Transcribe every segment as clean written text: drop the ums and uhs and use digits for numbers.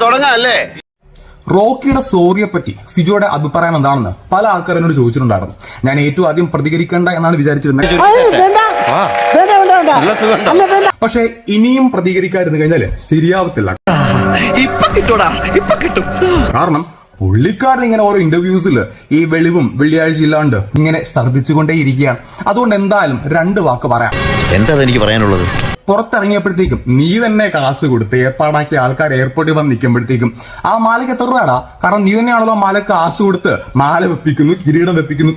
തുടങ്ങാല്ലേ? റോക്കിയുടെ സോറിയെ പറ്റി സിജോയുടെ അഭിപ്രായം എന്താണെന്ന് പല ആൾക്കാരും എന്നോട് ചോദിച്ചിട്ടുണ്ടായിരുന്നു. ഞാൻ ഏറ്റവും ആദ്യം പ്രതികരിക്കേണ്ട എന്നാണ് വിചാരിച്ചിരുന്നത്. പക്ഷെ ഇനിയും പ്രതികരിക്കാതിരുന്നു കഴിഞ്ഞാല് ശരിയാവത്തില്ല. കാരണം പുള്ളിക്കാരൻ ഇങ്ങനെ ഓരോ ഇന്റർവ്യൂസിൽ ഈ വെളിവും വെള്ളിയാഴ്ച ഇല്ലാണ്ട് ഇങ്ങനെ ഛർദ്ദിച്ചുകൊണ്ടേ ഇരിക്കുകയാണ്. അതുകൊണ്ട് എന്തായാലും 2 വാക്ക് പറയാം. എന്താ എനിക്ക് പറയാനുള്ളത്? പുറത്തിറങ്ങിയപ്പോഴത്തേക്കും നീ തന്നെ കാശ് കൊടുത്ത് ഏർപ്പാടാക്കിയ ആൾക്കാർ എയർപോർട്ടിൽ വന്ന് നിൽക്കുമ്പോഴത്തേക്കും ആ മാലയ്ക്ക് എത്ര രൂപയാടാ? കാരണം നീ തന്നെയാണല്ലോ മാലയ്ക്ക് കാശ് കൊടുത്ത് മാല വെപ്പിക്കുന്നു, കിരീടം വെപ്പിക്കുന്നു.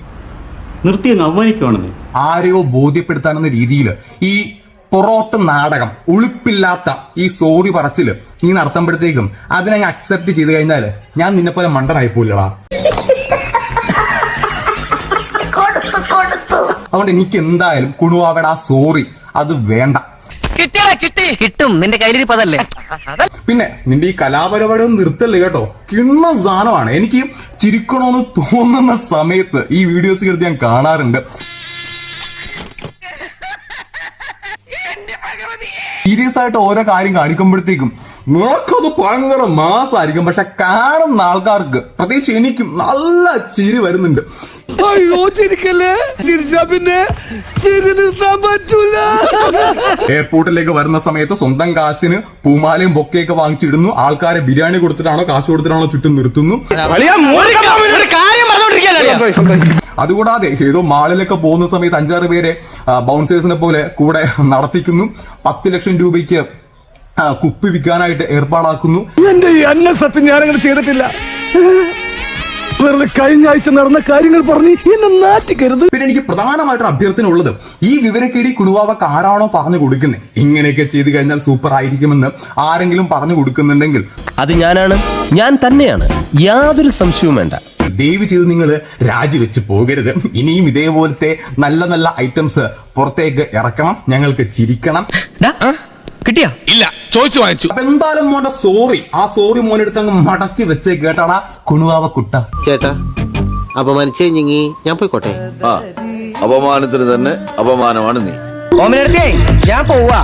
നിർത്തി അവമാനിക്കുവാണെന്ന് ആരെയോ ബോധ്യപ്പെടുത്താനെന്ന രീതിയിൽ ഈ പൊറോട്ട് നാടകം, ഉളുപ്പില്ലാത്ത ഈ സോറി പറച്ചില് നീ നടത്തുമ്പോഴത്തേക്കും അതിനങ്ങ് അക്സെപ്റ്റ് ചെയ്ത് കഴിഞ്ഞാല് ഞാൻ നിന്നെ പോലെ മണ്ടനായി പോലടാ. അതുകൊണ്ട് എനിക്ക് എന്തായാലും കുണുവാവയുടെ ആ സോറി അത് വേണ്ട. കിട്ടും, നിന്റെ കയ്യിലിരിപ്പതല്ലേ. പിന്നെ നിന്റെ ഈ കലാപരിപാടി ഒന്നും നിർത്തല്ലേ കേട്ടോ. കിണ്ണ സാധനമാണ്. എനിക്ക് ചിരിക്കണമെന്ന് തോന്നുന്ന സമയത്ത് ഈ വീഡിയോസ് എടുത്ത് ഞാൻ കാണാറുണ്ട്. സീരിയസ് ആയിട്ട് ഓരോ കാര്യം കാണിക്കുമ്പോഴത്തേക്കും നിനക്കത് ഭയങ്കര മാസമായിരിക്കും. പക്ഷെ കാണുന്ന ആൾക്കാർക്ക്, പ്രത്യേകിച്ച് എനിക്കും നല്ല ചിരി വരുന്നുണ്ട്. അയ്യോ ചിരിക്കല്ലേ, ചിരിച്ചാ പിന്നെ ചിരി നിർത്താൻ പറ്റൂല. എയർപോർട്ടിലേക്ക് വരുന്ന സമയത്ത് സ്വന്തം കാശിന് പൂമാലയും ബൊക്കെയൊക്കെ വാങ്ങിച്ചിടുന്നു. ആൾക്കാരെ ബിരിയാണി കൊടുത്തിട്ടാണോ കാശ് കൊടുത്തിട്ടാണോ ചുറ്റും നിർത്തുന്നു. അതുകൂടാതെ ഏതോ മാളിലൊക്കെ പോകുന്ന സമയത്ത് 5-6 പേരെ ബൗൺസേഴ്സിനെ പോലെ കൂടെ നടത്തിക്കുന്നു. 10 ലക്ഷം രൂപയ്ക്ക് കുപ്പി വിൽക്കാനായിട്ട് ഏർപ്പാടാക്കുന്നു. എന്റെ ഈ അന്നസത്യം ഞാനങ്ങനെ ചെയ്തിട്ടില്ല. വെറുതെ കഴിഞ്ഞ ആഴ്ച നടന്ന കാര്യങ്ങൾ പറഞ്ഞ് എന്നെ നാറ്റിക്കരുത്. പിന്നെ എനിക്ക് പ്രധാനമായിട്ടൊരു അഭ്യർത്ഥന ഉള്ളത്, ഈ വിവരക്കേടി കുണുവാവക്ക് ആരാണോ പറഞ്ഞു കൊടുക്കുന്നത്, ഇങ്ങനെയൊക്കെ ചെയ്ത് കഴിഞ്ഞാൽ സൂപ്പർ ആയിരിക്കുമെന്ന് ആരെങ്കിലും പറഞ്ഞു കൊടുക്കുന്നുണ്ടെങ്കിൽ അത് ഞാനാണ്, ഞാൻ തന്നെയാണ്, യാതൊരു സംശയവും വേണ്ട. ദയവ് ചെയ്ത് നിങ്ങൾ രാജിവെച്ച് പോകരുത്. ഇനിയും ഇതേപോലത്തെ നല്ല നല്ല ഐറ്റംസ് പുറത്തേക്ക് ഇറക്കണം. ഞങ്ങൾക്ക് ചിരിക്കണം. കിട്ടിയാ ഇല്ല, ചോദിച്ചു വാങ്ങിച്ചു. അപ്പൊ എന്തായാലും മോന്റെ സോറി, ആ സോറി മോനെടുത്ത് അങ്ങ് മടക്കി വെച്ചേ കേട്ടാടാ കുണുവാവ കുട്ട. ചേട്ടാ അപമാനിച്ചേ ഞങ്ങി ഞാൻ പോയിക്കോട്ടെ. അപമാനത്തിന് തന്നെ അപമാനമാണ് നീ. ഓമിനടുത്തേ ഞാൻ പോവാ.